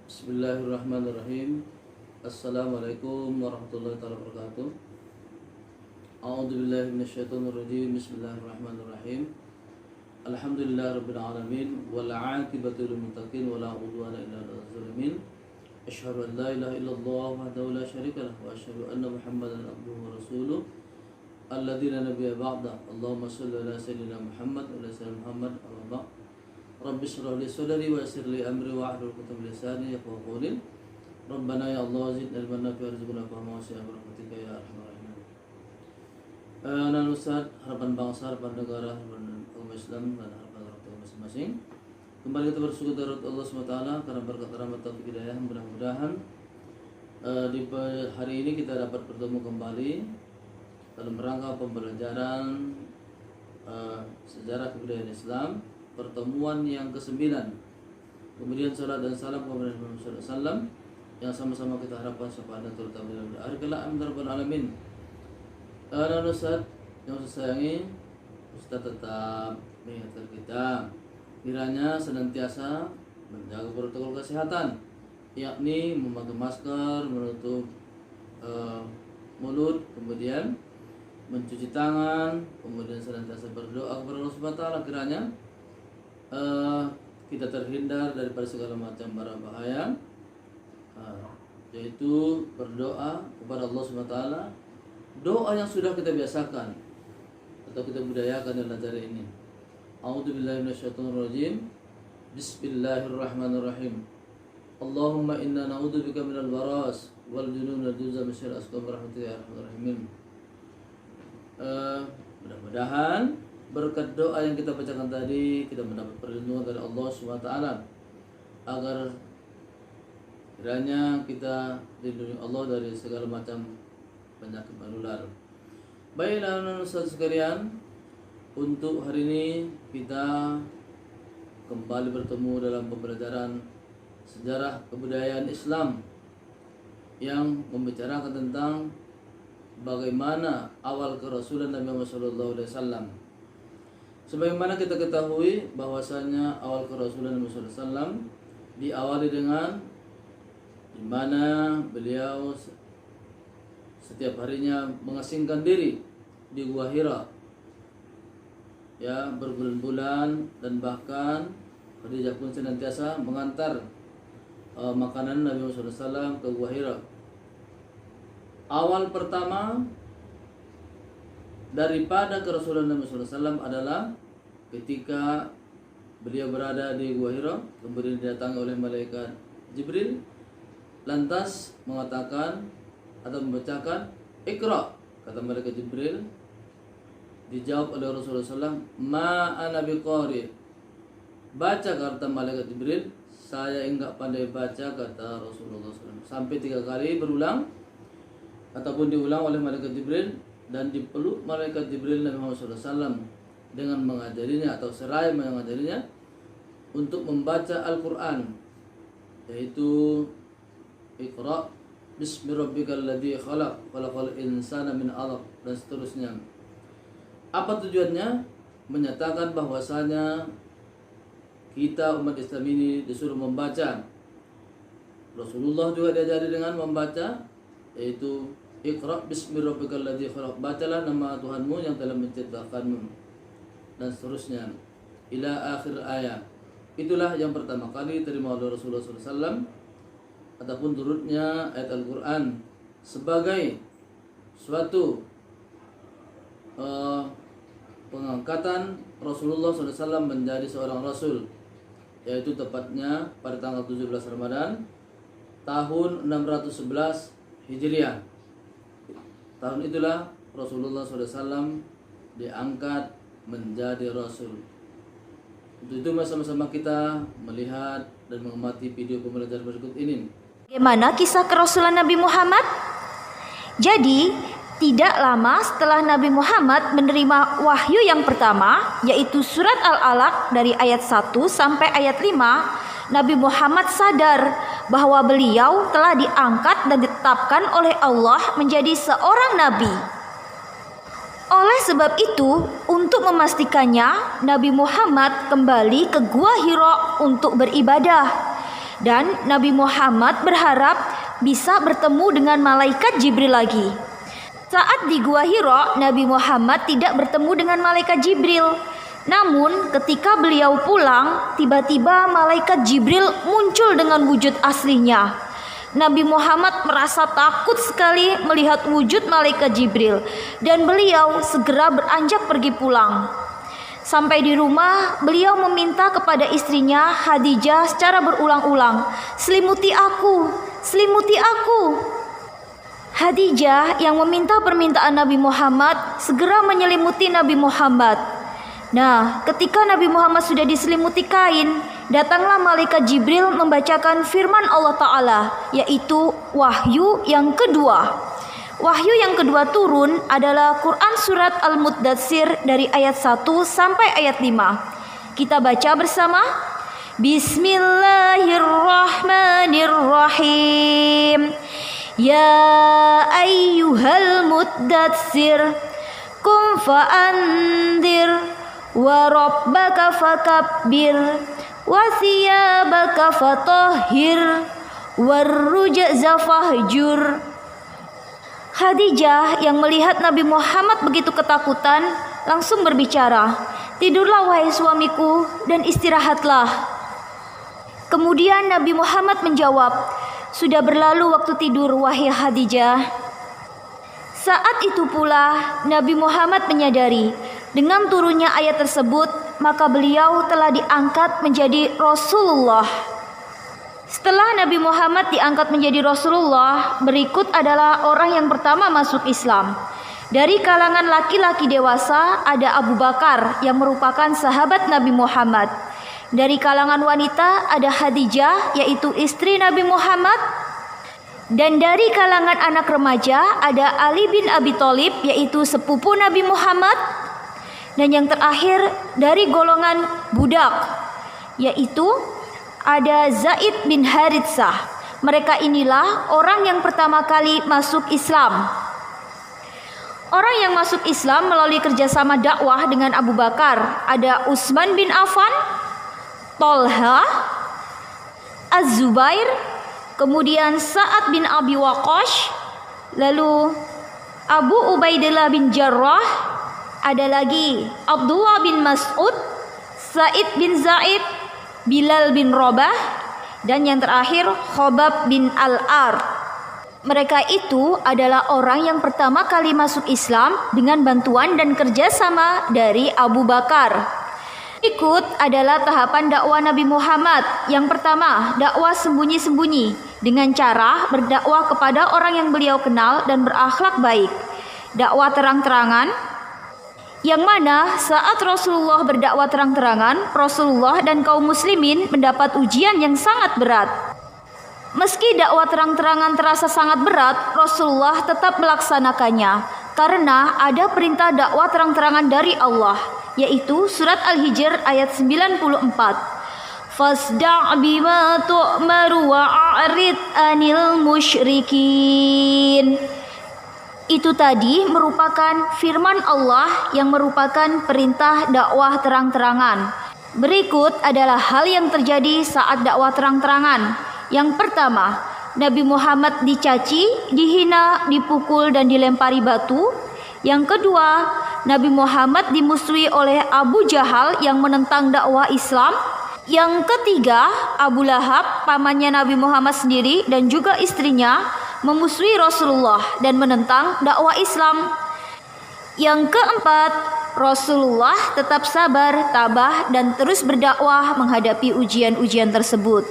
Bismillahirrahmanirrahim. Assalamualaikum warahmatullahi wabarakatuh. A'udzubillahi minasyaitonirrajim. Bismillahirrahmanirrahim. Alhamdulillahirabbil alamin wal 'aqibatu lil muttaqin wala 'udwana illa 'alal zalimin. Asyhadu an la ilaha illallah wahdahu la syarika lah wa asyhadu anna Muhammadan abduhu wa rasuluh. Alladzina nabiyya ba'da. Allahumma shalli ala sayyidina Muhammad wa ala sayyidina Muhammad amma ba'd. Rabbi shrah li sadri wa yassir li amri wa hlul 'uqdatam min lisani yafqahu qawli. Rabbana ya Allah zidna ilman nafi'an warzuqna fahma wa syi'a rahmatika ya arhamar rahimin. Anak Ustaz, harapan bangsa, harapan negara, harapan umat Islam dan harapan orang tua masing-masing. Kembali kita bersyukur kepada Allah SWT karena berkat rahmat taufik hidayah. Mudah-mudahan di hari ini kita dapat bertemu kembali dalam rangka pembelajaran sejarah kebudayaan Islam, pertemuan yang ke-9. Kemudian salat dan salam kepada Nabi Muhammad SAW yang sama-sama kita harapkan syafaatnya terutama dalam hari kelak. Amin rabbal alamin. Dan Ustaz yang saya sayangi, Ustaz tetap mengingatkan kita kiranya senantiasa menjaga protokol kesehatan, yakni memakai masker, menutup mulut, kemudian mencuci tangan, kemudian senantiasa berdoa kepada Allah SWT kiranya kita terhindar daripada segala macam bara bahaya, yaitu berdoa kepada Allah SWT, doa yang sudah kita biasakan atau kita budayakan dalam acara ini. A'udzubillahi minasyaitonirrajim. Bismillahirrahmanirrahim. Allahumma inna na'udzubika minal baras wal junun wal juzam min syarri asqam rahmatika ya arhamar rahimin. Mudah-mudahan berkat doa yang kita bacakan tadi kita mendapat perlindungan dari Allah SWT agar kiranya kita dilindungi Allah dari segala macam penyakit menular. Baiklah Ustaz sekalian, untuk hari ini kita kembali bertemu dalam pembelajaran sejarah kebudayaan Islam yang membicarakan tentang bagaimana awal kerasulan Nabi Muhammad SAW. Sebagaimana kita ketahui bahwasanya awal kerasulan Nabi SAW diawali dengan di mana beliau setiap harinya mengasingkan diri di Gua Hira, ya, berbulan-bulan, dan bahkan Khadijah pun senantiasa mengantar makanan Nabi Muhammad SAW ke Gua Hira. Awal pertama daripada kerasulan Nabi SAW adalah ketika beliau berada di Gua Hira, kemudian didatangi oleh malaikat Jibril, lantas mengatakan atau membacakan Iqra, kata malaikat Jibril. Dijawab oleh Rasulullah SAW, ma ana biqari, baca, kata malaikat Jibril, saya enggak pandai baca, kata Rasulullah SAW. Sampai 3 kali berulang ataupun diulang oleh malaikat Jibril, dan dipeluk malaikat Jibril Nabi Muhammad SAW dengan mengajarinya atau seraya mengajarinya untuk membaca Al-Quran, yaitu Iqra bismi rabbikal ladzi khalaq khalaqal insana min 'alaq, dan seterusnya. Apa tujuannya? Menyatakan bahwasanya kita umat Islam ini disuruh membaca. Rasulullah juga diajari dengan membaca, yaitu Iqra bismi rabbikal ladzi khalaq, bacalah nama Tuhanmu yang telah menciptakanmu, dan seterusnya ila akhir ayat. Itulah yang pertama kali terima oleh Rasulullah SAW ataupun turutnya ayat Al-Quran sebagai suatu pengangkatan Rasulullah SAW menjadi seorang Rasul, yaitu tepatnya pada tanggal 17 Ramadan tahun 611 Hijriah. Tahun itulah Rasulullah SAW diangkat menjadi Rasul. Untuk itu sama-sama kita melihat dan mengamati video pembelajaran berikut ini. Bagaimana kisah kerasulan Nabi Muhammad? Jadi, tidak lama setelah Nabi Muhammad menerima wahyu yang pertama, yaitu surat Al-Alaq dari ayat 1 sampai ayat 5, Nabi Muhammad sadar bahwa beliau telah diangkat dan ditetapkan oleh Allah menjadi seorang nabi. Oleh sebab itu, untuk memastikannya, Nabi Muhammad kembali ke Gua Hira untuk beribadah. Dan Nabi Muhammad berharap bisa bertemu dengan malaikat Jibril lagi. Saat di Gua Hira, Nabi Muhammad tidak bertemu dengan malaikat Jibril. Namun ketika beliau pulang, tiba-tiba malaikat Jibril muncul dengan wujud aslinya. Nabi Muhammad merasa takut sekali melihat wujud malaikat Jibril dan beliau segera beranjak pergi pulang. Sampai di rumah, beliau meminta kepada istrinya Khadijah secara berulang-ulang, "Selimuti aku, selimuti aku." Khadijah yang meminta permintaan Nabi Muhammad segera menyelimuti Nabi Muhammad. Nah, ketika Nabi Muhammad sudah diselimuti kain, datanglah malaikat Jibril membacakan firman Allah Ta'ala, yaitu wahyu yang kedua. Wahyu yang kedua turun adalah Quran Surat Al-Muddatsir dari ayat 1 sampai ayat 5. Kita baca bersama. Bismillahirrahmanirrahim. Ya ayyuhal muddatsir, qum fa'andir, wa rabbaka fakabbir, wa thiyabaka fatahhir, warrujza fahjur. Khadijah yang melihat Nabi Muhammad begitu ketakutan langsung berbicara, "Tidurlah wahai suamiku dan istirahatlah." Kemudian Nabi Muhammad menjawab, "Sudah berlalu waktu tidur wahai Khadijah." Saat itu pula Nabi Muhammad menyadari dengan turunnya ayat tersebut maka beliau telah diangkat menjadi Rasulullah. Setelah Nabi Muhammad diangkat menjadi Rasulullah, berikut adalah orang yang pertama masuk Islam. Dari kalangan laki-laki dewasa ada Abu Bakar yang merupakan sahabat Nabi Muhammad. Dari kalangan wanita ada Khadijah yaitu istri Nabi Muhammad. Dan dari kalangan anak remaja ada Ali bin Abi Thalib yaitu sepupu Nabi Muhammad. Dan yang terakhir dari golongan budak yaitu ada Zaid bin Haritsah. Mereka inilah orang yang pertama kali masuk Islam. Orang yang masuk Islam melalui kerjasama dakwah dengan Abu Bakar ada Utsman bin Affan, Tolha, Az-Zubair, kemudian Sa'ad bin Abi Waqqas, lalu Abu Ubaidillah bin Jarrah, ada lagi Abdullah bin Mas'ud, Sa'id bin Zaid, Bilal bin Rabah, dan yang terakhir Khobab bin Al-Ar. Mereka itu adalah orang yang pertama kali masuk Islam dengan bantuan dan kerjasama dari Abu Bakar. Berikut adalah tahapan dakwah Nabi Muhammad. Yang pertama, dakwah sembunyi-sembunyi dengan cara berdakwah kepada orang yang beliau kenal dan berakhlak baik. Dakwah terang-terangan, yang mana saat Rasulullah berdakwah terang-terangan, Rasulullah dan kaum muslimin mendapat ujian yang sangat berat. Meski dakwah terang-terangan terasa sangat berat, Rasulullah tetap melaksanakannya karena ada perintah dakwah terang-terangan dari Allah, yaitu surat Al-Hijr ayat 94. Fasda' bima tu'maru wa'arid anil musyrikin. Itu tadi merupakan firman Allah yang merupakan perintah dakwah terang-terangan. Berikut adalah hal yang terjadi saat dakwah terang-terangan. Yang pertama, Nabi Muhammad dicaci, dihina, dipukul dan dilempari batu. Yang kedua, Nabi Muhammad dimusuhi oleh Abu Jahal yang menentang dakwah Islam. Yang ketiga, Abu Lahab, pamannya Nabi Muhammad sendiri dan juga istrinya memusuhi Rasulullah dan menentang dakwah Islam. Yang keempat, Rasulullah tetap sabar, tabah dan terus berdakwah menghadapi ujian-ujian tersebut.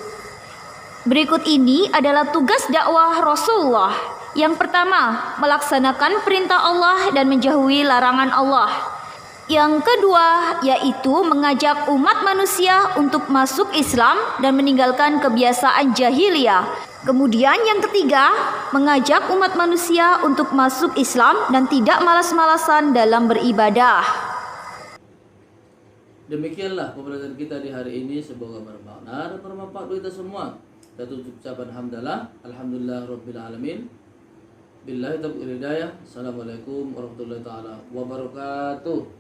Berikut ini adalah tugas dakwah Rasulullah. Yang pertama, melaksanakan perintah Allah dan menjauhi larangan Allah. Yang kedua, yaitu mengajak umat manusia untuk masuk Islam dan meninggalkan kebiasaan jahiliyah. Kemudian yang ketiga, mengajak umat manusia untuk masuk Islam dan tidak malas-malasan dalam beribadah. Demikianlah pembelajaran kita di hari ini, semoga bermakna dan bermanfaat bagi kita semua. Kita tutup ucapan hamdalah, alhamdulillah rabbil alamin. Billahi taufiq wal hidayah. Assalamualaikum warahmatullahi taala wabarakatuh.